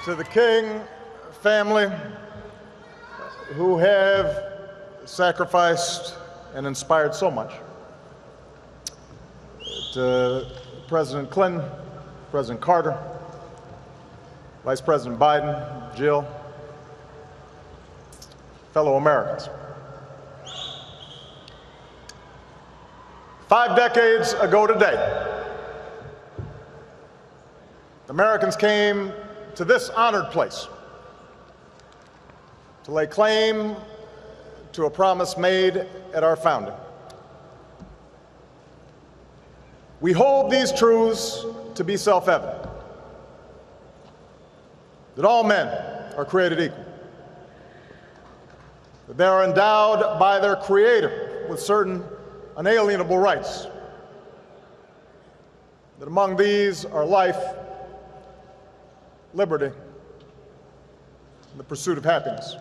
To the King family, who have sacrificed and inspired so much. To President Clinton, President Carter, Vice President Biden, Jill, fellow Americans. 5 decades ago today, Americans came to this honored place to lay claim to a promise made at our founding. We hold these truths to be self-evident, that all men are created equal, that they are endowed by their Creator with certain unalienable rights, that among these are life, liberty, and the pursuit of happiness.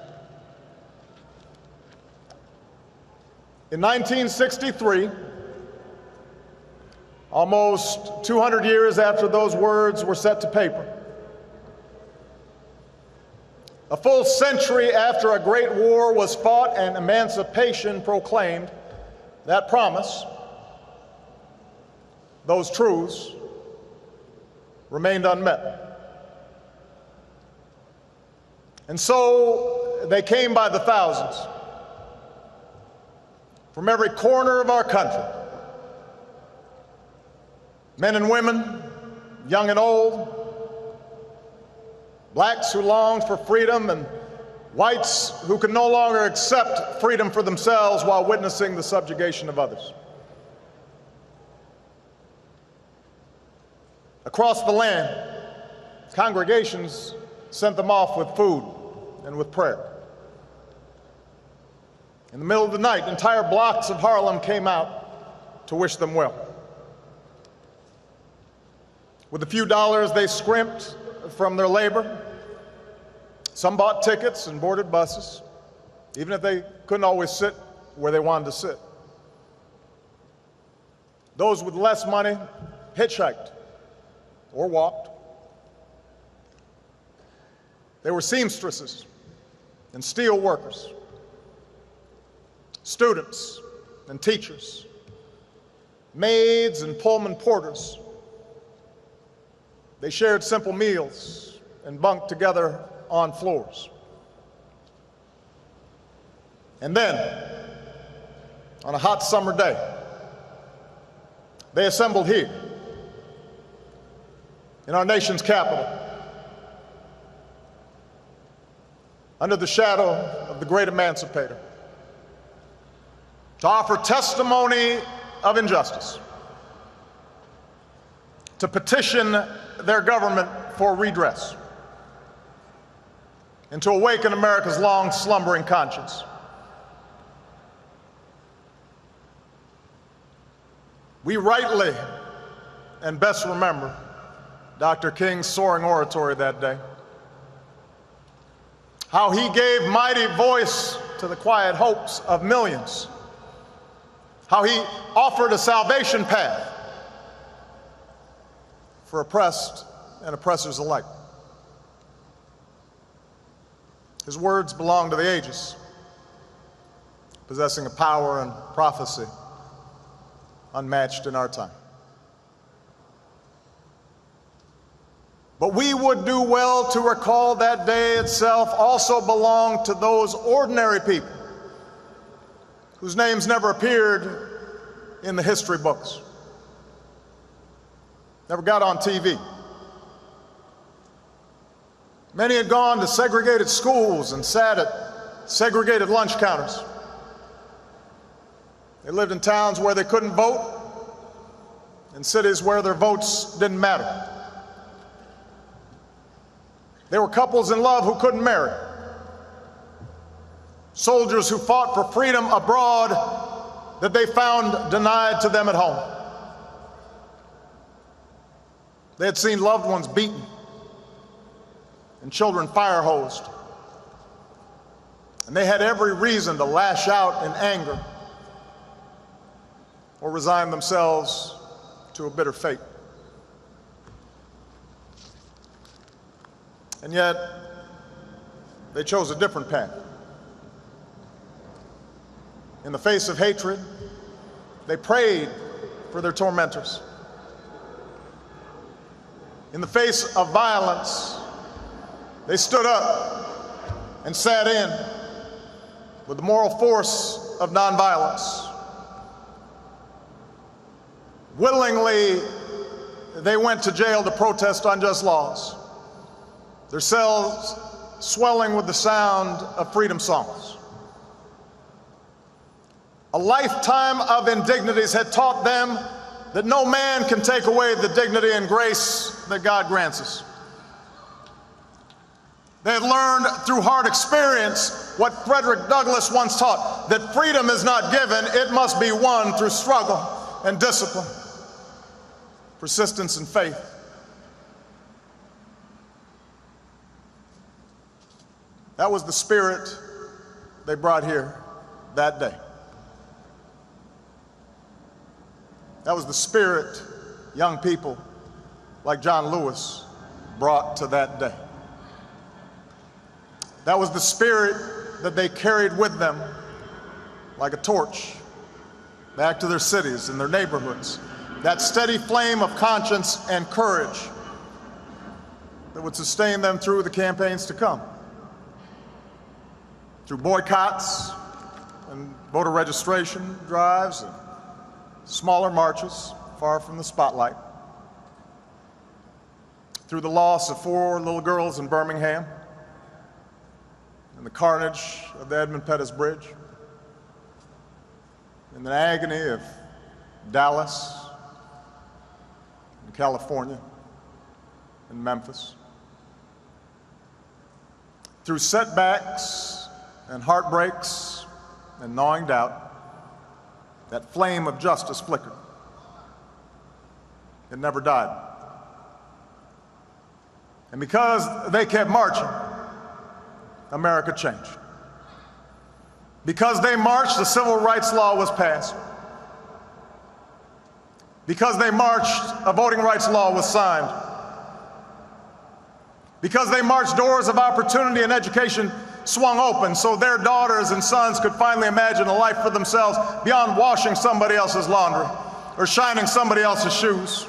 In 1963, almost 200 years after those words were set to paper, a full century after a great war was fought and emancipation proclaimed, that promise, those truths, remained unmet. And so they came by the thousands from every corner of our country. Men and women, young and old, blacks who longed for freedom and whites who could no longer accept freedom for themselves while witnessing the subjugation of others. Across the land, congregations sent them off with food and with prayer. In the middle of the night, entire blocks of Harlem came out to wish them well. With the few dollars they scrimped from their labor, some bought tickets and boarded buses, even if they couldn't always sit where they wanted to sit. Those with less money hitchhiked or walked. They were seamstresses and steel workers, students and teachers, maids and Pullman porters. They shared simple meals and bunked together on floors. And then, on a hot summer day, they assembled here in our nation's capital, under the shadow of the great emancipator, to offer testimony of injustice, to petition their government for redress, and to awaken America's long slumbering conscience. We rightly and best remember Dr. King's soaring oratory that day, how he gave mighty voice to the quiet hopes of millions, how he offered a salvation path for oppressed and oppressors alike. His words belong to the ages, possessing a power and prophecy unmatched in our time. But we would do well to recall that day itself also belonged to those ordinary people whose names never appeared in the history books, never got on TV. Many had gone to segregated schools and sat at segregated lunch counters. They lived in towns where they couldn't vote, in cities where their votes didn't matter. They were couples in love who couldn't marry, soldiers who fought for freedom abroad that they found denied to them at home. They had seen loved ones beaten and children fire-hosed, and they had every reason to lash out in anger or resign themselves to a bitter fate. And yet, they chose a different path. In the face of hatred, they prayed for their tormentors. In the face of violence, they stood up and sat in with the moral force of nonviolence. Willingly, they went to jail to protest unjust laws, their cells swelling with the sound of freedom songs. A lifetime of indignities had taught them that no man can take away the dignity and grace that God grants us. They had learned through hard experience what Frederick Douglass once taught, that freedom is not given, it must be won through struggle and discipline, persistence and faith. That was the spirit they brought here that day. That was the spirit young people like John Lewis brought to that day. That was the spirit that they carried with them like a torch back to their cities and their neighborhoods. That steady flame of conscience and courage that would sustain them through the campaigns to come. Through boycotts and voter registration drives and smaller marches far from the spotlight. Through the loss of 4 little girls in Birmingham and the carnage of the Edmund Pettus Bridge, and the agony of Dallas and California and Memphis. Through setbacks and heartbreaks and gnawing doubt, that flame of justice flickered. It never died. And because they kept marching, America changed. Because they marched, the civil rights law was passed. Because they marched, a voting rights law was signed. Because they marched, doors of opportunity and education swung open so their daughters and sons could finally imagine a life for themselves beyond washing somebody else's laundry or shining somebody else's shoes.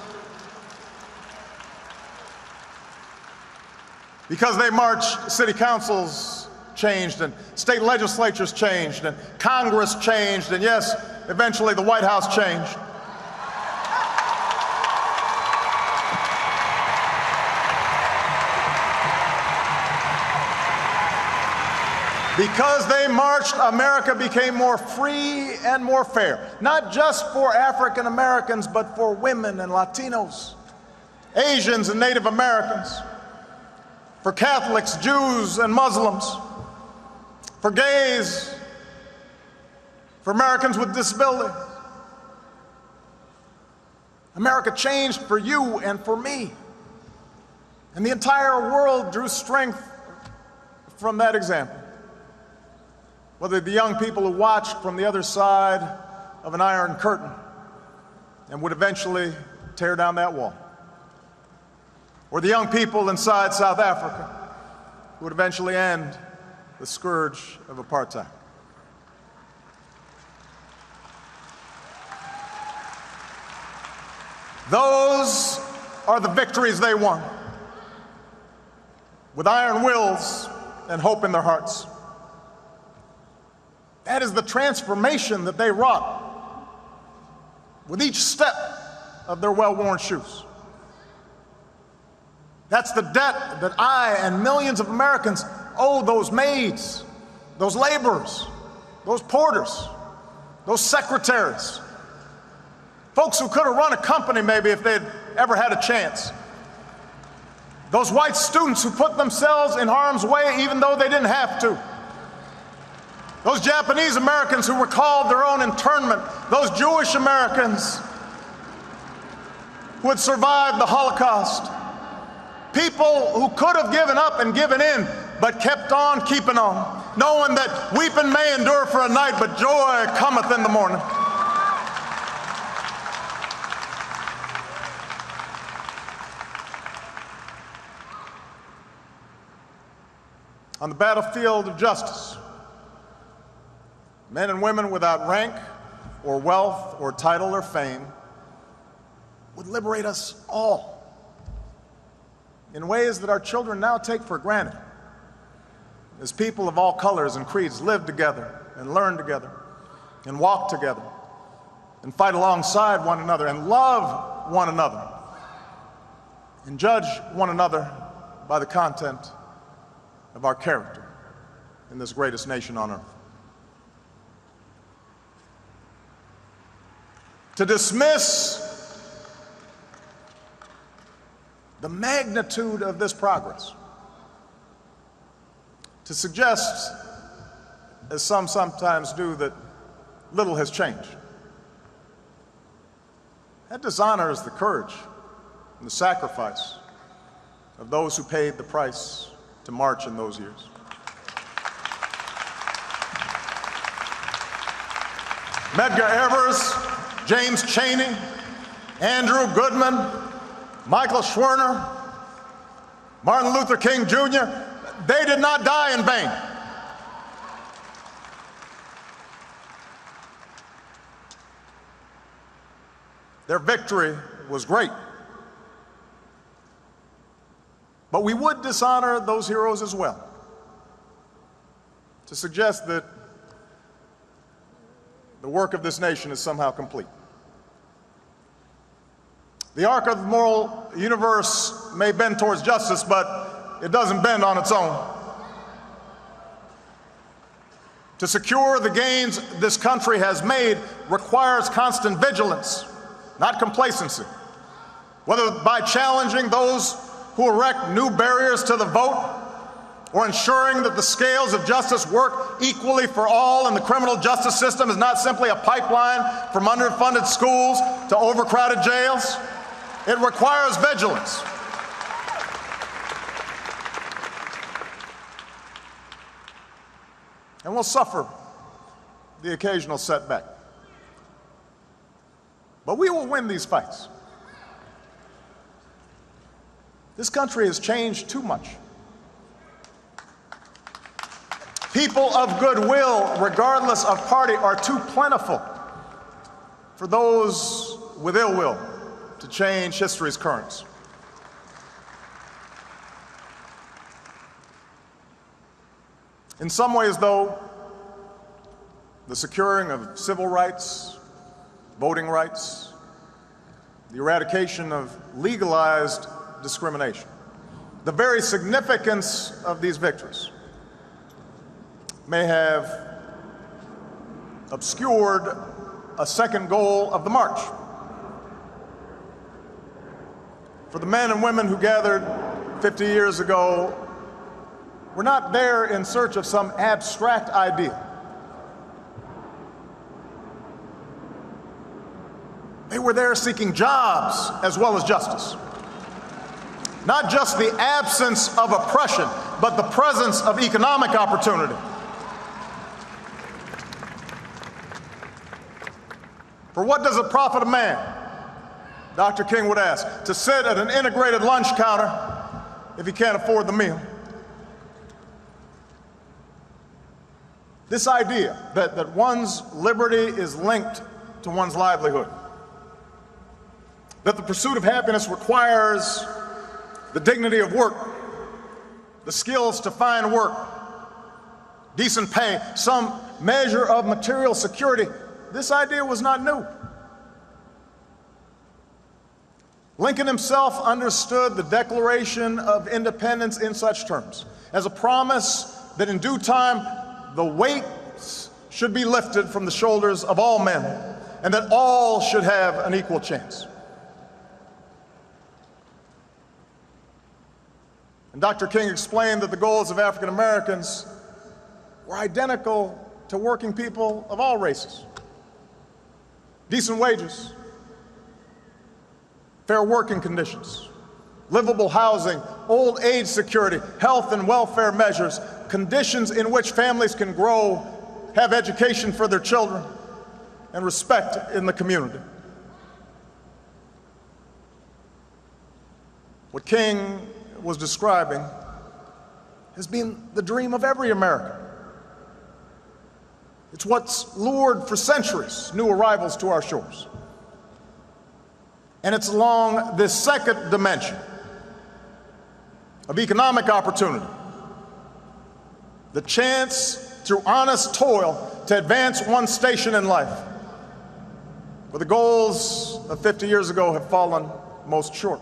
Because they marched, city councils changed and state legislatures changed and Congress changed and yes, eventually the White House changed. Because they marched, America became more free and more fair, not just for African Americans, but for women and Latinos, Asians and Native Americans, for Catholics, Jews and Muslims, for gays, for Americans with disabilities. America changed for you and for me. And the entire world drew strength from that example. Whether the young people who watched from the other side of an iron curtain and would eventually tear down that wall, or the young people inside South Africa who would eventually end the scourge of apartheid. Those are the victories they won, with iron wills and hope in their hearts. That is the transformation that they wrought with each step of their well-worn shoes. That's the debt that I and millions of Americans owe those maids, those laborers, those porters, those secretaries, folks who could have run a company maybe if they'd ever had a chance. Those white students who put themselves in harm's way even though they didn't have to. Those Japanese Americans who recalled their own internment, those Jewish Americans who had survived the Holocaust, people who could have given up and given in, but kept on keeping on, knowing that weeping may endure for a night, but joy cometh in the morning. On the battlefield of justice, men and women without rank or wealth or title or fame would liberate us all in ways that our children now take for granted, as people of all colors and creeds live together and learn together and walk together and fight alongside one another and love one another and judge one another by the content of our character in this greatest nation on earth. To dismiss the magnitude of this progress, to suggest, as some sometimes do, that little has changed, that dishonors the courage and the sacrifice of those who paid the price to march in those years. Medgar Evers, James Chaney, Andrew Goodman, Michael Schwerner, Martin Luther King Jr., they did not die in vain. Their victory was great. But we would dishonor those heroes as well, to suggest that the work of this nation is somehow complete. The arc of the moral universe may bend towards justice, but it doesn't bend on its own. To secure the gains this country has made requires constant vigilance, not complacency, whether by challenging those who erect new barriers to the vote, or ensuring that the scales of justice work equally for all and the criminal justice system is not simply a pipeline from underfunded schools to overcrowded jails. It requires vigilance. And we'll suffer the occasional setback. But we will win these fights. This country has changed too much. People of goodwill, regardless of party, are too plentiful for those with ill will to change history's currents. In some ways, though, the securing of civil rights, voting rights, the eradication of legalized discrimination, the very significance of these victories may have obscured a second goal of the march. For the men and women who gathered 50 years ago were not there in search of some abstract idea. They were there seeking jobs as well as justice. Not just the absence of oppression, but the presence of economic opportunity. For what does it profit a man, Dr. King would ask, to sit at an integrated lunch counter if he can't afford the meal? This idea that one's liberty is linked to one's livelihood, that the pursuit of happiness requires the dignity of work, the skills to find work, decent pay, some measure of material security, this idea was not new. Lincoln himself understood the Declaration of Independence in such terms, as a promise that in due time the weights should be lifted from the shoulders of all men, and that all should have an equal chance. And Dr. King explained that the goals of African Americans were identical to working people of all races. Decent wages, fair working conditions, livable housing, old age security, health and welfare measures, conditions in which families can grow, have education for their children, and respect in the community. What King was describing has been the dream of every American. It's what's lured for centuries new arrivals to our shores. And it's along this second dimension of economic opportunity, the chance through honest toil to advance one station in life, where the goals of 50 years ago have fallen most short.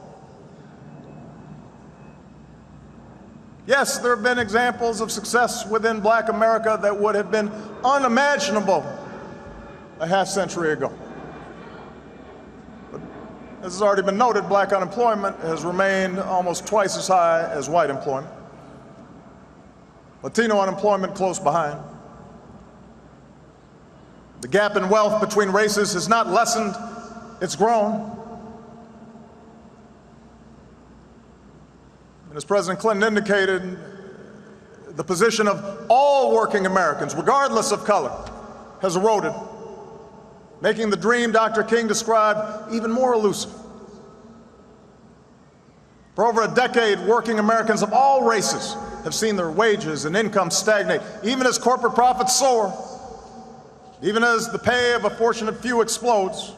Yes, there have been examples of success within Black America that would have been unimaginable a half-century ago. But as has already been noted, Black unemployment has remained almost twice as high as white employment. Latino unemployment close behind. The gap in wealth between races has not lessened, it's grown. And as President Clinton indicated, the position of all working Americans, regardless of color, has eroded, making the dream Dr. King described even more elusive. For over a decade, working Americans of all races have seen their wages and income stagnate, even as corporate profits soar, even as the pay of a fortunate few explodes.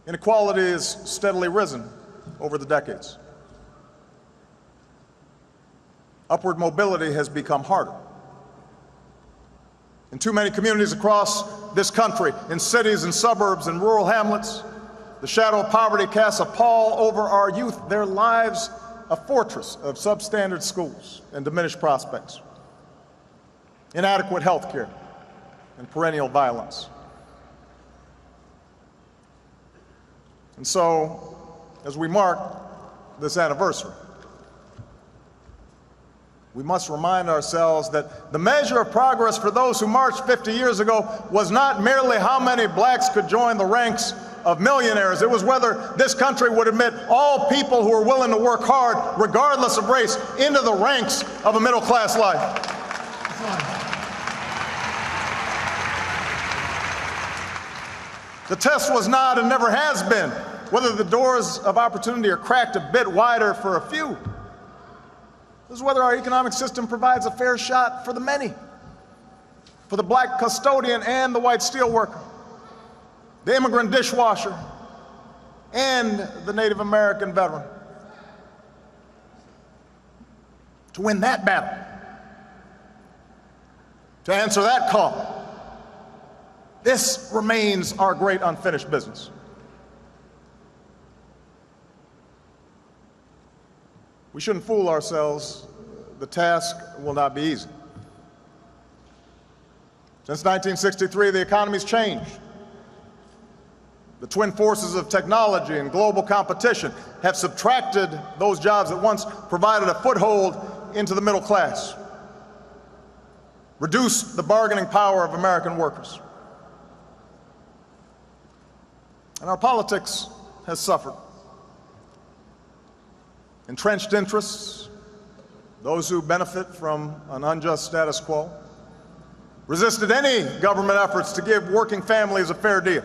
Inequality has steadily risen over the decades. Upward mobility has become harder. In too many communities across this country, in cities and suburbs and rural hamlets, the shadow of poverty casts a pall over our youth, their lives a fortress of substandard schools and diminished prospects, inadequate health care, and perennial violence. And so, as we mark this anniversary, we must remind ourselves that the measure of progress for those who marched 50 years ago was not merely how many blacks could join the ranks of millionaires. It was whether this country would admit all people who are willing to work hard, regardless of race, into the ranks of a middle-class life. The test was not and never has been whether the doors of opportunity are cracked a bit wider for a few. This is whether our economic system provides a fair shot for the many, for the black custodian and the white steelworker, the immigrant dishwasher, and the Native American veteran. To win that battle, to answer that call, this remains our great unfinished business. We shouldn't fool ourselves. The task will not be easy. Since 1963, the economy's changed. The twin forces of technology and global competition have subtracted those jobs that once provided a foothold into the middle class, reduced the bargaining power of American workers. And our politics has suffered. Entrenched interests, those who benefit from an unjust status quo, resisted any government efforts to give working families a fair deal,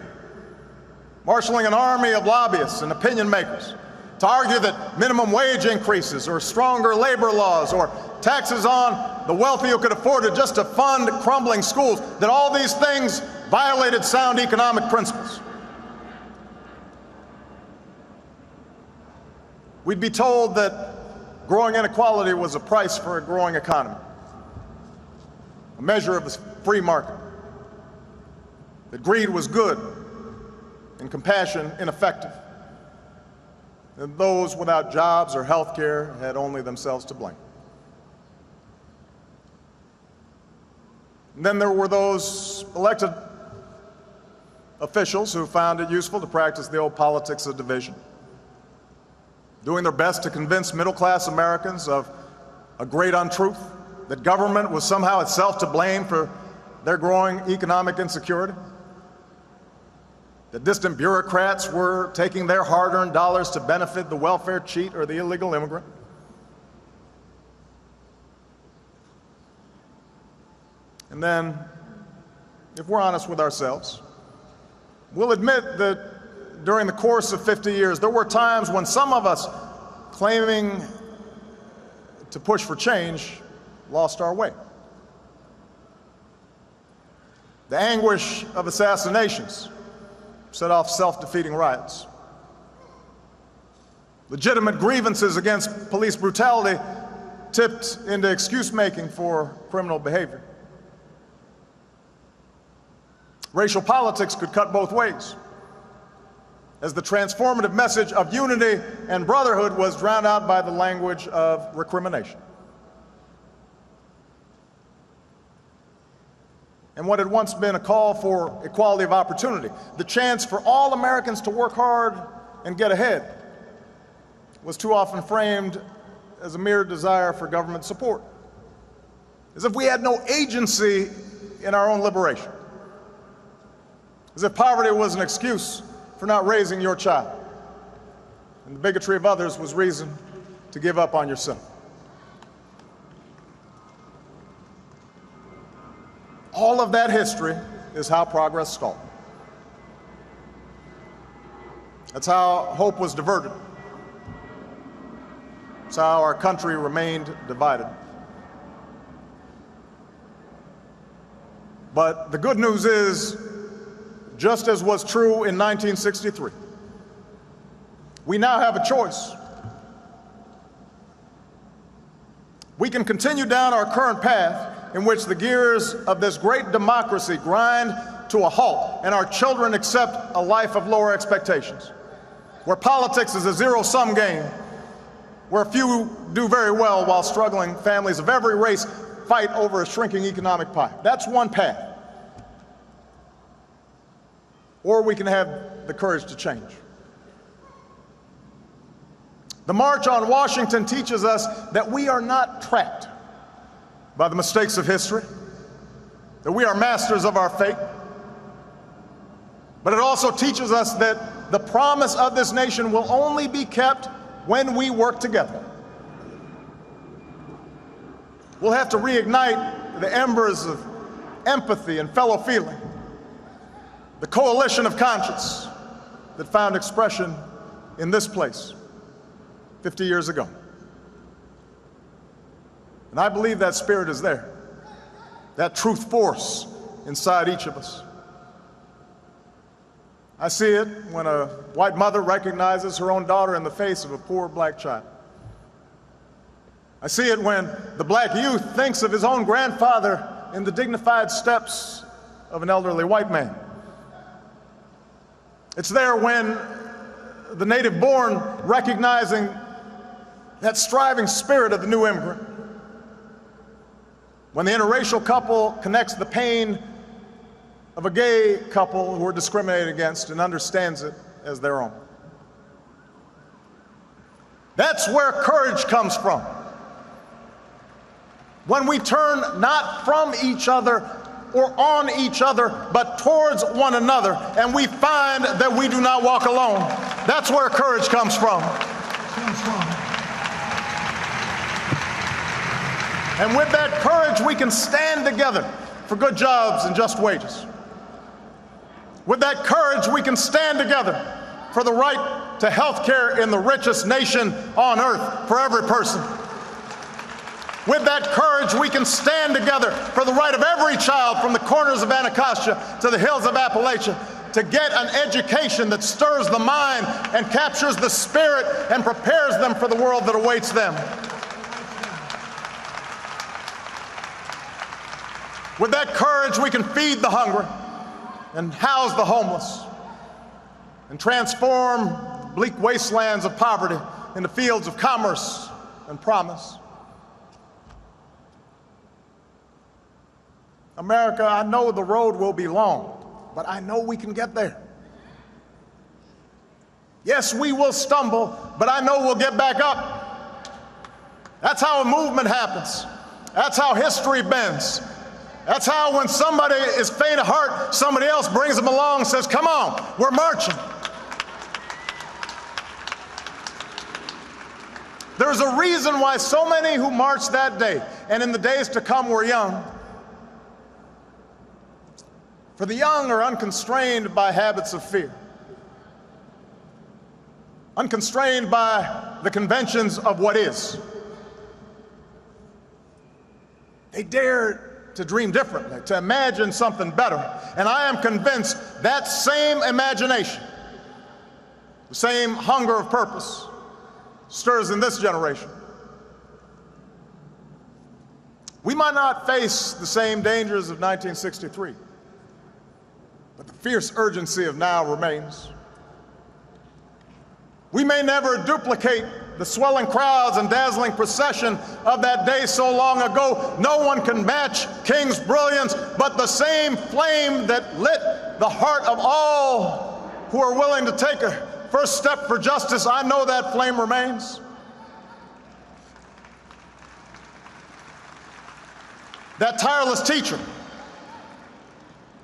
marshaling an army of lobbyists and opinion makers to argue that minimum wage increases or stronger labor laws or taxes on the wealthy who could afford it just to fund crumbling schools, that all these things violated sound economic principles. We'd be told that growing inequality was a price for a growing economy, a measure of the free market, that greed was good and compassion ineffective, and those without jobs or health care had only themselves to blame. And then there were those elected officials who found it useful to practice the old politics of division, doing their best to convince middle-class Americans of a great untruth, that government was somehow itself to blame for their growing economic insecurity, that distant bureaucrats were taking their hard-earned dollars to benefit the welfare cheat or the illegal immigrant. And then, if we're honest with ourselves, we'll admit that during the course of 50 years, there were times when some of us, claiming to push for change lost our way. The anguish of assassinations set off self-defeating riots. Legitimate grievances against police brutality tipped into excuse-making for criminal behavior. Racial politics could cut both ways, as the transformative message of unity and brotherhood was drowned out by the language of recrimination. And what had once been a call for equality of opportunity, the chance for all Americans to work hard and get ahead, was too often framed as a mere desire for government support, as if we had no agency in our own liberation, as if poverty was an excuse for not raising your child, and the bigotry of others was reason to give up on yourself. All of that history is how progress stalled. That's how hope was diverted. That's how our country remained divided. But the good news is, just as was true in 1963, we now have a choice. We can continue down our current path in which the gears of this great democracy grind to a halt and our children accept a life of lower expectations, where politics is a zero-sum game, where few do very well while struggling families of every race fight over a shrinking economic pie. That's one path. Or we can have the courage to change. The March on Washington teaches us that we are not trapped by the mistakes of history, that we are masters of our fate. But it also teaches us that the promise of this nation will only be kept when we work together. We'll have to reignite the embers of empathy and fellow feeling, the coalition of conscience that found expression in this place 50 years ago. And I believe that spirit is there, that truth force inside each of us. I see it when a white mother recognizes her own daughter in the face of a poor black child. I see it when the black youth thinks of his own grandfather in the dignified steps of an elderly white man. It's there when the native-born recognizing that striving spirit of the new immigrant. When the interracial couple connects the pain of a gay couple who are discriminated against and understands it as their own. That's where courage comes from. When we turn not from each other or on each other, but towards one another, and we find that we do not walk alone. That's where courage comes from. And with that courage, we can stand together for good jobs and just wages. With that courage, we can stand together for the right to health care in the richest nation on earth for every person. With that courage, we can stand together for the right of every child from the corners of Anacostia to the hills of Appalachia to get an education that stirs the mind and captures the spirit and prepares them for the world that awaits them. With that courage, we can feed the hungry and house the homeless and transform bleak wastelands of poverty into fields of commerce and promise. America, I know the road will be long, but I know we can get there. Yes, we will stumble, but I know we'll get back up. That's how a movement happens. That's how history bends. That's how when somebody is faint of heart, somebody else brings them along and says, come on, we're marching. There's a reason why so many who marched that day and in the days to come were young. For the young are unconstrained by habits of fear, unconstrained by the conventions of what is. They dared to dream differently, to imagine something better. And I am convinced that same imagination, the same hunger of purpose, stirs in this generation. We might not face the same dangers of 1963, but the fierce urgency of now remains. We may never duplicate the swelling crowds and dazzling procession of that day so long ago. No one can match King's brilliance, but the same flame that lit the heart of all who are willing to take a first step for justice, I know that flame remains. That tireless teacher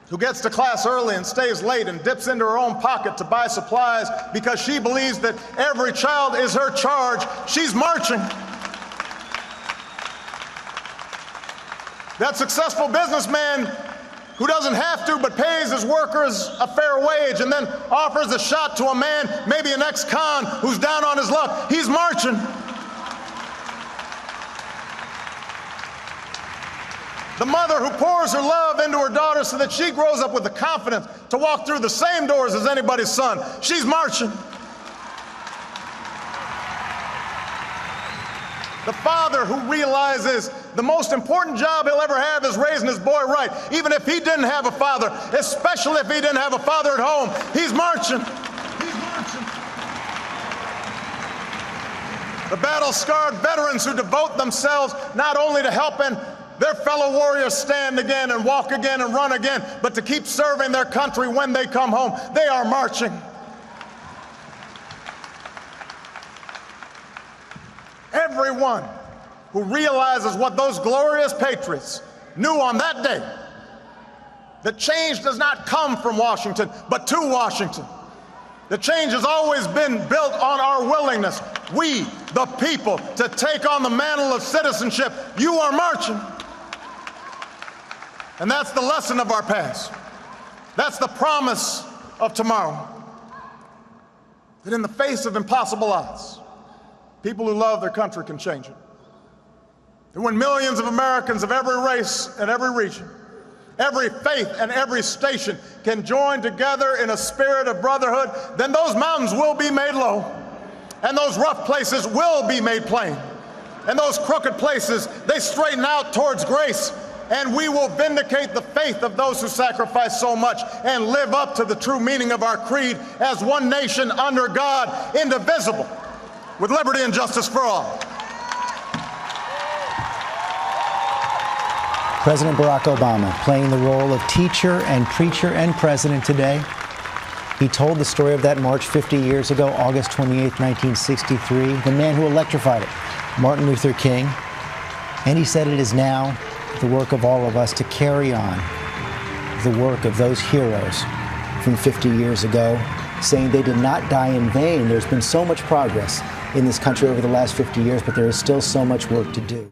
who gets to class early and stays late and dips into her own pocket to buy supplies because she believes that every child is her charge, she's marching. That successful businessman who doesn't have to but pays his workers a fair wage and then offers a shot to a man, maybe an ex-con, who's down on his luck, he's marching. The mother who pours her love into her daughter so that she grows up with the confidence to walk through the same doors as anybody's son, she's marching. The father who realizes the most important job he'll ever have is raising his boy right, even if he didn't have a father, especially if he didn't have a father at home, he's marching. He's marching. The battle-scarred veterans who devote themselves not only to helping their fellow warriors stand again and walk again and run again, but to keep serving their country when they come home, they are marching. Everyone who realizes what those glorious patriots knew on that day, that change does not come from Washington, but to Washington. The change has always been built on our willingness, we, the people, to take on the mantle of citizenship. You are marching. And that's the lesson of our past. That's the promise of tomorrow. That in the face of impossible odds, people who love their country can change it. And when millions of Americans of every race and every region, every faith and every station can join together in a spirit of brotherhood, then those mountains will be made low, and those rough places will be made plain, and those crooked places, they straighten out towards grace, and we will vindicate the faith of those who sacrifice so much and live up to the true meaning of our creed as one nation under God, indivisible, with liberty and justice for all. President Barack Obama playing the role of teacher and preacher and president today. He told the story of that march 50 years ago, August 28, 1963, the man who electrified it, Martin Luther King. And he said it is now the work of all of us to carry on the work of those heroes from 50 years ago, saying they did not die in vain. There's been so much progress in this country over the last 50 years, but there is still so much work to do.